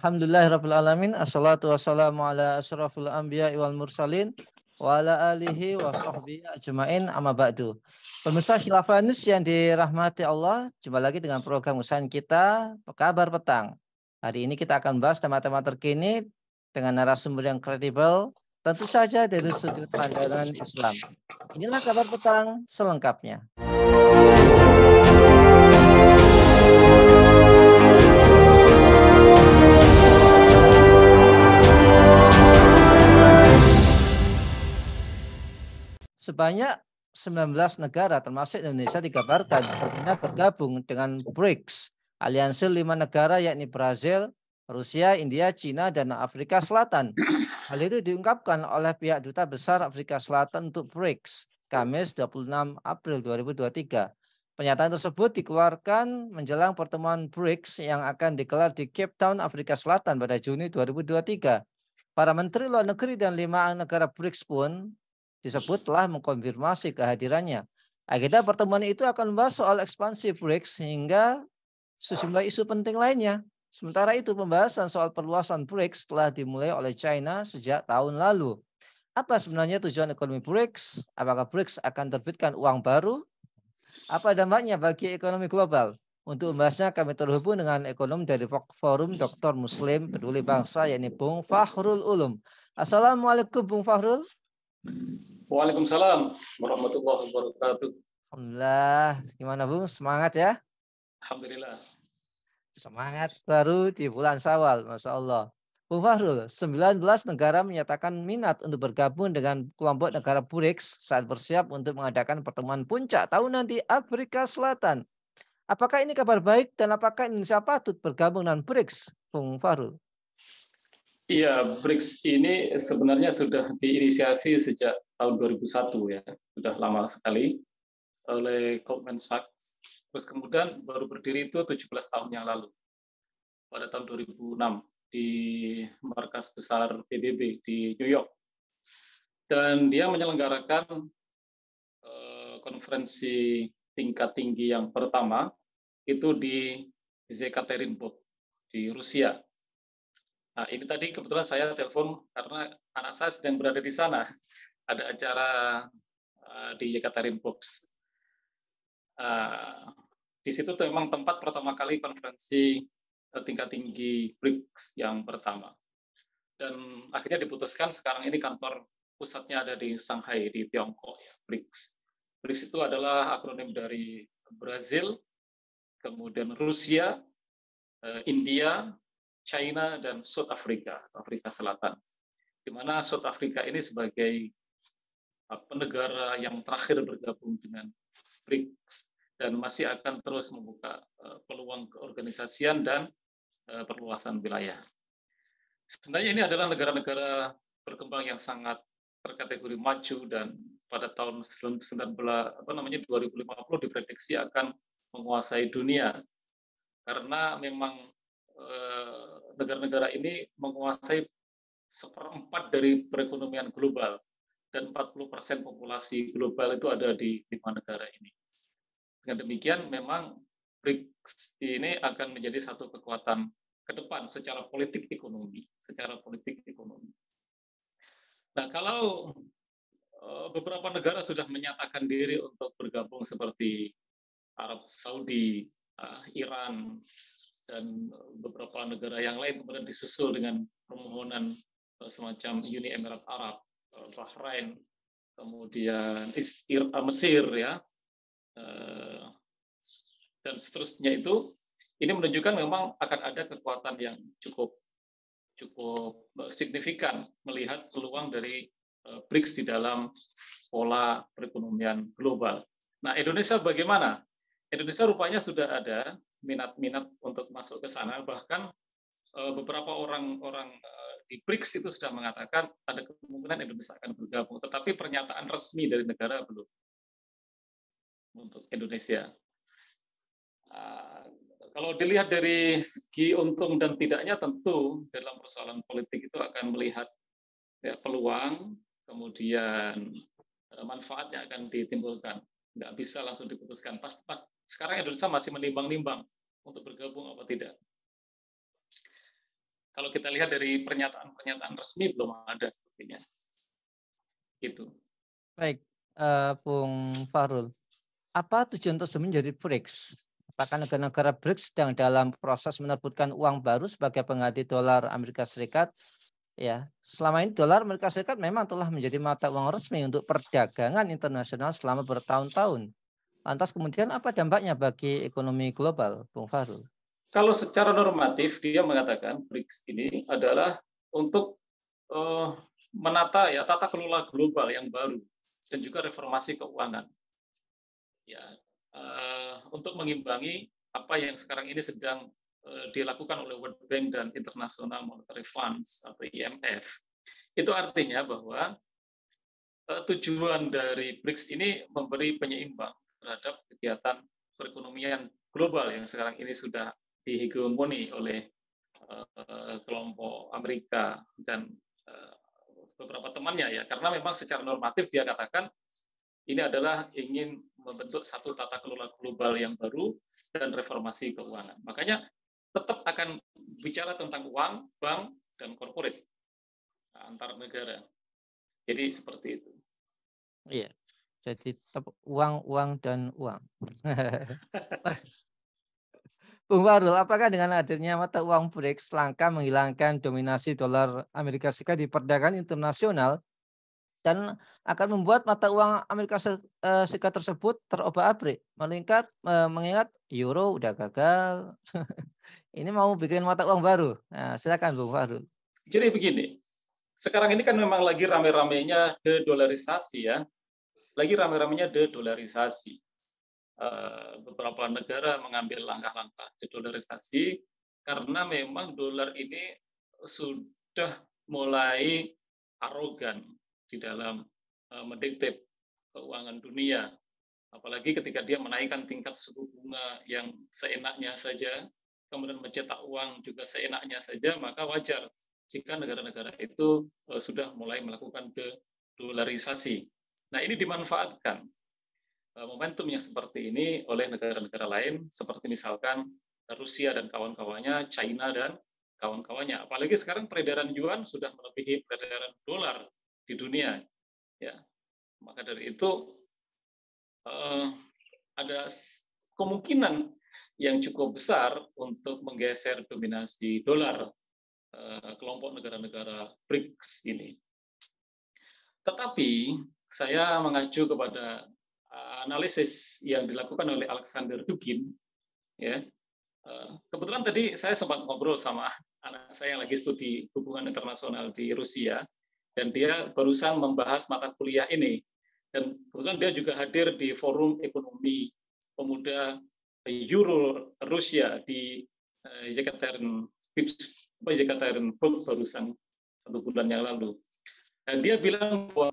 Alhamdulillahirabbil alamin. Assalatu wassalamu ala asyrafil anbiya'i wal mursalin wa ala alihi wa sahbihi ajmain, amma ba'du. Pemirsa Khilafah News yang dirahmati Allah, jumpa lagi dengan program usahaan kita Kabar Petang. Hari ini kita akan bahas tema-tema terkini dengan narasumber yang kredibel, tentu saja dari sudut pandangan Islam. Inilah Kabar Petang selengkapnya. Sebanyak 19 negara termasuk Indonesia dikabarkan berminat bergabung dengan BRICS, aliansi 5 negara yakni Brazil, Rusia, India, Cina, dan Afrika Selatan. Hal itu diungkapkan oleh pihak Duta Besar Afrika Selatan untuk BRICS, Kamis 26 April 2023. Pernyataan tersebut dikeluarkan menjelang pertemuan BRICS yang akan digelar di Cape Town, Afrika Selatan pada Juni 2023. Para menteri luar negeri dan 5 negara BRICS pun disebut telah mengkonfirmasi kehadirannya. Agenda pertemuan itu akan membahas soal ekspansi BRICS hingga sejumlah isu penting lainnya. Sementara itu pembahasan soal perluasan BRICS telah dimulai oleh China sejak tahun lalu. Apa sebenarnya tujuan ekonomi BRICS? Apakah BRICS akan terbitkan uang baru? Apa dampaknya bagi ekonomi global? Untuk membahasnya kami terhubung dengan ekonom dari Forum Dr. Muslim Peduli Bangsa yakni Bung Fakhrul Ulum. Assalamualaikum Bung Fakhrul. Waalaikumsalam warahmatullahi wabarakatuh. Alhamdulillah, gimana Bung? Semangat ya? Alhamdulillah. Semangat baru di bulan Syawal, Masya Allah. Bung Fakhrul, 19 negara menyatakan minat untuk bergabung dengan kelompok negara BRICS saat bersiap untuk mengadakan pertemuan puncak tahunan di Afrika Selatan. Apakah ini kabar baik dan apakah Indonesia patut bergabung dengan BRICS, Bung Fakhrul? Iya, BRICS ini sebenarnya sudah diinisiasi sejak tahun 2001 ya, sudah lama sekali oleh Goldman Sachs. Terus kemudian baru berdiri itu 17 tahun yang lalu, pada tahun 2006 di markas besar PBB di New York. Dan dia menyelenggarakan konferensi tingkat tinggi yang pertama itu di Yekaterinburg di Rusia. Nah, ini tadi kebetulan saya telepon karena anak saya sedang berada di sana. Ada acara di Yekaterinburg. Di situ tuh memang tempat pertama kali konferensi tingkat tinggi BRICS yang pertama. Dan akhirnya diputuskan sekarang ini kantor pusatnya ada di Shanghai, di Tiongkok, ya, BRICS. BRICS itu adalah akronim dari Brazil, kemudian Rusia, India, China, dan South Africa, Afrika Selatan. Di mana South Africa ini sebagai negara yang terakhir bergabung dengan BRICS dan masih akan terus membuka peluang keorganisasian dan perluasan wilayah. Sebenarnya ini adalah negara-negara berkembang yang sangat terkategori maju dan pada tahun 2050 diprediksi akan menguasai dunia karena memang negara-negara ini menguasai 1/4 dari perekonomian global dan 40% populasi global itu ada di 5 negara ini. Dengan demikian memang BRICS ini akan menjadi satu kekuatan ke depan secara politik ekonomi, Nah, kalau beberapa negara sudah menyatakan diri untuk bergabung seperti Arab Saudi, Iran, dan beberapa negara yang lain kemudian disusul dengan permohonan semacam Uni Emirat Arab, Bahrain, kemudian Mesir, ya, dan seterusnya itu, ini menunjukkan memang akan ada kekuatan yang cukup signifikan melihat peluang dari BRICS di dalam pola perekonomian global. Nah, Indonesia bagaimana? Indonesia rupanya sudah ada minat-minat untuk masuk ke sana, bahkan beberapa orang di BRICS itu sudah mengatakan ada kemungkinan Indonesia akan bergabung, tetapi pernyataan resmi dari negara belum untuk Indonesia. Kalau dilihat dari segi untung dan tidaknya, tentu dalam persoalan politik itu akan melihat ya, peluang, kemudian manfaat yang akan ditimbulkan. Nggak bisa langsung diputuskan. Pas sekarang Indonesia masih menimbang-nimbang untuk bergabung apa tidak. Kalau kita lihat dari pernyataan-pernyataan resmi belum ada sepertinya. Gitu. Baik, Bung Fahrul. Apa tujuan tersebut menjadi BRICS? Apakah negara-negara BRICS sedang dalam proses menerbitkan uang baru sebagai pengganti dolar Amerika Serikat? Ya, selama ini dolar Amerika Serikat memang telah menjadi mata uang resmi untuk perdagangan internasional selama bertahun-tahun. Lantas kemudian apa dampaknya bagi ekonomi global, Bung Fahrul? Kalau secara normatif dia mengatakan BRICS ini adalah untuk menata ya tata kelola global yang baru dan juga reformasi keuangan. Ya, untuk mengimbangi apa yang sekarang ini sedang dilakukan oleh World Bank dan International Monetary Funds atau IMF. Itu artinya bahwa tujuan dari BRICS ini memberi penyeimbang terhadap kegiatan perekonomian global yang sekarang ini sudah dihegemoni oleh kelompok Amerika dan beberapa temannya ya, karena memang secara normatif dia katakan ini adalah ingin membentuk satu tata kelola global yang baru dan reformasi keuangan. Makanya tetap akan bicara tentang uang, bank, dan corporate antar negara. Jadi seperti itu. Iya, jadi tetap uang, uang, dan uang. Bung Fahrul, apakah dengan adanya mata uang BRICS langkah menghilangkan dominasi dolar Amerika Serikat di perdagangan internasional dan akan membuat mata uang Amerika Serikat tersebut terobak-abrik, mengingat euro udah gagal. Ini mau bikin mata uang baru. Nah, silakan Bung Fahrul. Jadi begini, sekarang ini kan memang lagi rame-ramenya dedolarisasi ya, lagi rame-ramenya dedolarisasi. Beberapa negara mengambil langkah-langkah dedolarisasi karena memang dolar ini sudah mulai arogan di dalam mendikte keuangan dunia. Apalagi ketika dia menaikkan tingkat suku bunga yang seenaknya saja, kemudian mencetak uang juga seenaknya saja, maka wajar jika negara-negara itu sudah mulai melakukan dedolarisasi. Nah, ini dimanfaatkan momentum yang seperti ini oleh negara-negara lain, seperti misalkan Rusia dan kawan-kawannya, China dan kawan-kawannya. Apalagi sekarang peredaran yuan sudah melebihi peredaran dolar di dunia. Ya, maka dari itu ada kemungkinan yang cukup besar untuk menggeser dominasi dolar kelompok negara-negara BRICS ini. Tetapi saya mengacu kepada analisis yang dilakukan oleh Alexander Dugin, ya. Kebetulan tadi saya sempat ngobrol sama anak saya yang lagi studi hubungan internasional di Rusia, dan dia barusan membahas mata kuliah ini. Dan kebetulan dia juga hadir di Forum Ekonomi Pemuda Euro Rusia di Yekaterinburg barusan 1 bulan yang lalu. Dan dia bilang bahwa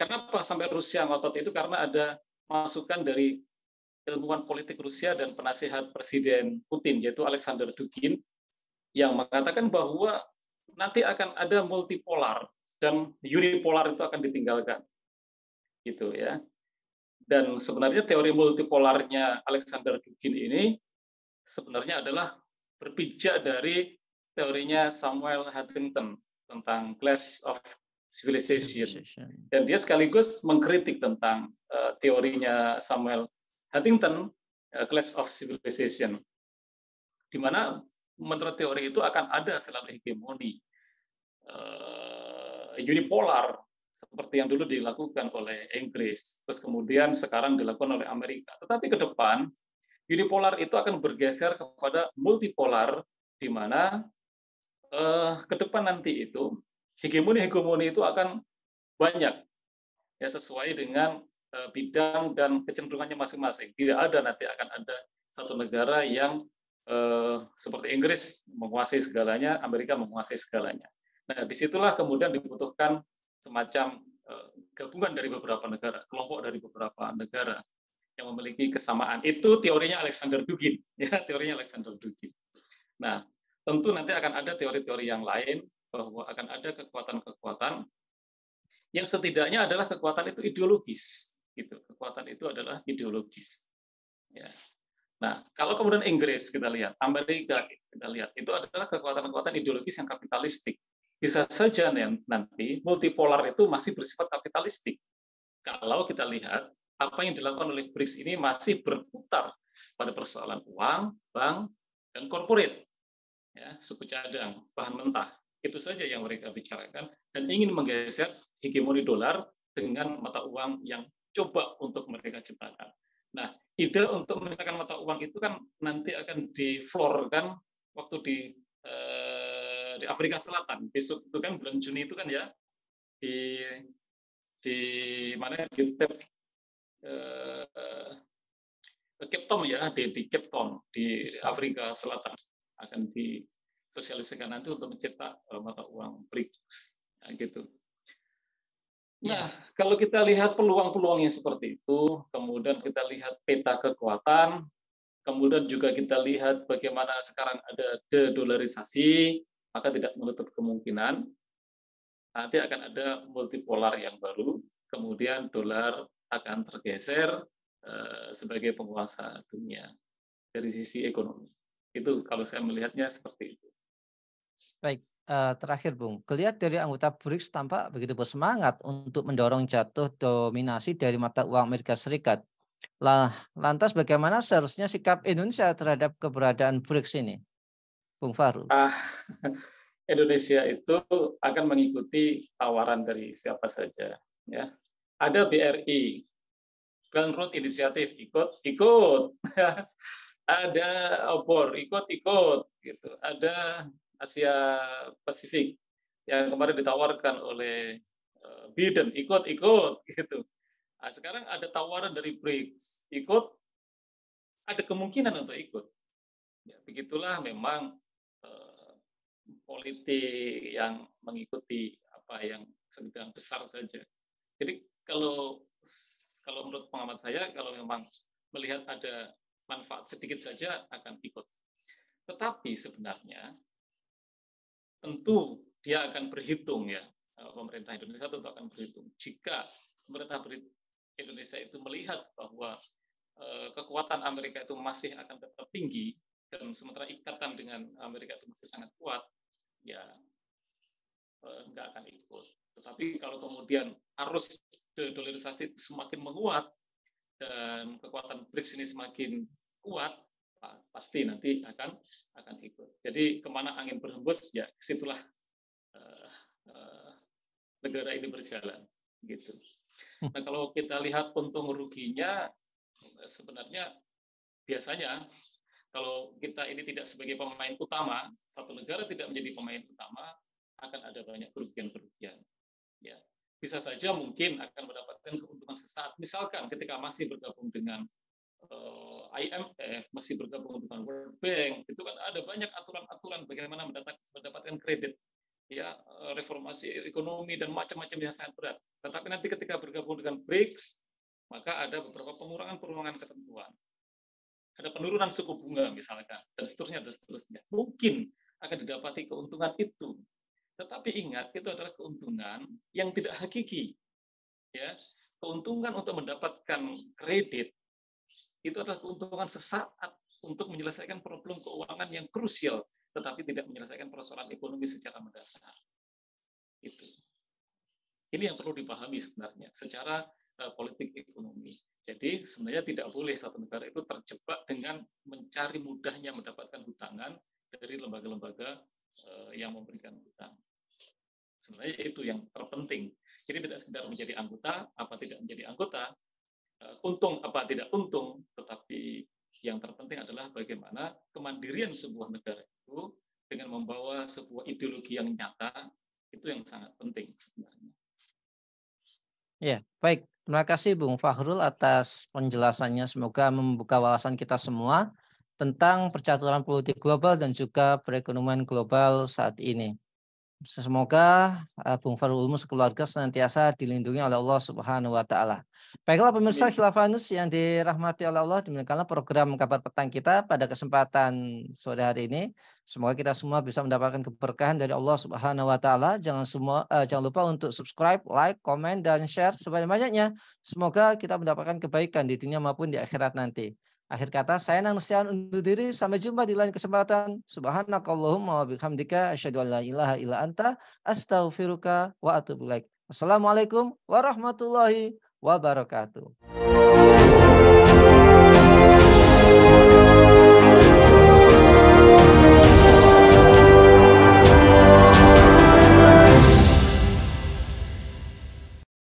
kenapa sampai Rusia ngotot itu, karena ada masukan dari ilmuwan politik Rusia dan penasihat Presiden Putin, yaitu Alexander Dugin, yang mengatakan bahwa nanti akan ada multipolar dan unipolar itu akan ditinggalkan, gitu ya. Dan sebenarnya teori multipolarnya Alexander Dugin ini sebenarnya adalah berpijak dari teorinya Samuel Huntington tentang Clash of Civilization. Dan dia sekaligus mengkritik tentang teorinya Samuel Huntington, Clash of Civilization, di mana menurut teori itu akan ada selalu hegemoni unipolar seperti yang dulu dilakukan oleh Inggris, terus kemudian sekarang dilakukan oleh Amerika. Tetapi ke depan unipolar itu akan bergeser kepada multipolar, di mana ke depan nanti itu hegemoni itu akan banyak, ya, sesuai dengan bidang dan kecenderungannya masing-masing. Tidak ada nanti akan ada satu negara yang seperti Inggris menguasai segalanya, Amerika menguasai segalanya. Nah, disitulah kemudian dibutuhkan semacam gabungan dari beberapa negara, kelompok dari beberapa negara yang memiliki kesamaan. Itu teorinya Alexander Dugin, ya, teorinya Alexander Dugin. Nah, tentu nanti akan ada teori-teori yang lain bahwa akan ada kekuatan-kekuatan yang setidaknya adalah kekuatan itu ideologis, gitu. Kekuatan itu adalah ideologis. Ya. Nah, kalau kemudian Inggris kita lihat, Amerika kita lihat, itu adalah kekuatan-kekuatan ideologis yang kapitalistik. Bisa saja nanti multipolar itu masih bersifat kapitalistik. Kalau kita lihat apa yang dilakukan oleh BRICS ini masih berputar pada persoalan uang, bank, dan corporate, ya, suku cadang, bahan mentah. Itu saja yang mereka bicarakan dan ingin menggeser hegemoni dolar dengan mata uang yang coba untuk mereka ciptakan. Nah, ide untuk menciptakan mata uang itu kan nanti akan diflorkan waktu di Afrika Selatan. Besok itu kan bulan Juni itu kan ya di mana di Cape Town ya di Cape Town di Afrika Selatan akan disosialisasikan nanti untuk mencetak mata uang BRICS, nah, gitu. Nah, kalau kita lihat peluang-peluangnya seperti itu, kemudian kita lihat peta kekuatan, kemudian juga kita lihat bagaimana sekarang ada de-dolarisasi, maka tidak menutup kemungkinan nanti akan ada multipolar yang baru, kemudian dolar akan tergeser sebagai penguasa dunia dari sisi ekonomi. Itu kalau saya melihatnya seperti itu. Baik, terakhir Bung, kelihatan dari anggota BRICS tampak begitu bersemangat untuk mendorong jatuh dominasi dari mata uang Amerika Serikat. Lantas bagaimana seharusnya sikap Indonesia terhadap keberadaan BRICS ini, Bung Fahrul? Indonesia itu akan mengikuti tawaran dari siapa saja. Ya. Ada BRI, Belt and Road Initiative, ikut. Ada obor, ikut, gitu. Ada Asia Pasifik yang kemarin ditawarkan oleh Biden, ikut, gitu. Nah, sekarang ada tawaran dari BRICS, ikut, ada kemungkinan untuk ikut. Ya, begitulah memang politik yang mengikuti apa yang sedang besar saja. Jadi kalau menurut pengamat saya, kalau memang melihat ada manfaat sedikit saja akan ikut. Tetapi sebenarnya tentu dia akan berhitung ya, pemerintah Indonesia tentu akan berhitung. Jika pemerintah Indonesia itu melihat bahwa kekuatan Amerika itu masih akan tetap tinggi dan sementara ikatan dengan Amerika itu masih sangat kuat, ya nggak akan ikut. Tetapi kalau kemudian arus de-dolarisasi semakin menguat dan kekuatan BRICS ini semakin kuat, pasti nanti akan ikut. Jadi kemana angin berhembus, ya situlah negara ini berjalan, gitu. Nah kalau kita lihat untung ruginya, sebenarnya biasanya kalau kita ini tidak sebagai pemain utama, satu negara tidak menjadi pemain utama, akan ada banyak kerugian-kerugian. Ya, bisa saja mungkin akan mendapatkan keuntungan sesaat. Misalkan ketika masih bergabung dengan IMF, masih bergabung dengan World Bank, itu kan ada banyak aturan-aturan bagaimana mendapatkan kredit, ya, reformasi ekonomi dan macam-macam yang sangat berat. Tetapi nanti ketika bergabung dengan BRICS, maka ada beberapa pengurangan ketentuan. Ada penurunan suku bunga misalkan, dan seterusnya. Mungkin akan didapati keuntungan itu. Tetapi ingat, itu adalah keuntungan yang tidak hakiki. Ya, keuntungan untuk mendapatkan kredit itu adalah keuntungan sesaat untuk menyelesaikan problem keuangan yang krusial, tetapi tidak menyelesaikan persoalan ekonomi secara mendasar. Itu. Ini yang perlu dipahami sebenarnya secara politik ekonomi. Jadi sebenarnya tidak boleh satu negara itu terjebak dengan mencari mudahnya mendapatkan hutangan dari lembaga-lembaga yang memberikan hutang. Sebenarnya itu yang terpenting. Jadi tidak sekedar menjadi anggota, apa tidak menjadi anggota, untung apa tidak untung, tetapi yang terpenting adalah bagaimana kemandirian sebuah negara itu dengan membawa sebuah ideologi yang nyata, itu yang sangat penting sebenarnya. Ya, baik. Terima kasih Bung Fahrul atas penjelasannya. Semoga membuka wawasan kita semua tentang percaturan politik global dan juga perekonomian global saat ini. Semoga Bung Fahrul Ulum sekeluarga senantiasa dilindungi oleh Allah Subhanahu wa taala. Baiklah pemirsa Khilafanus yang dirahmati oleh Allah, demikianlah program Kabar Petang kita pada kesempatan sore hari ini. Semoga kita semua bisa mendapatkan keberkahan dari Allah Subhanahu wa taala. Jangan lupa untuk subscribe, like, komen dan share sebanyak-banyaknya. Semoga kita mendapatkan kebaikan di dunia maupun di akhirat nanti. Akhir kata, saya Nang Nestiawan undur diri. Sampai jumpa di lain kesempatan. Subhanakallahumma wa bihamdika asyhadu an la ilaha illa anta astaghfiruka wa atubu ilaik. Wassalamualaikum warahmatullahi wabarakatuh.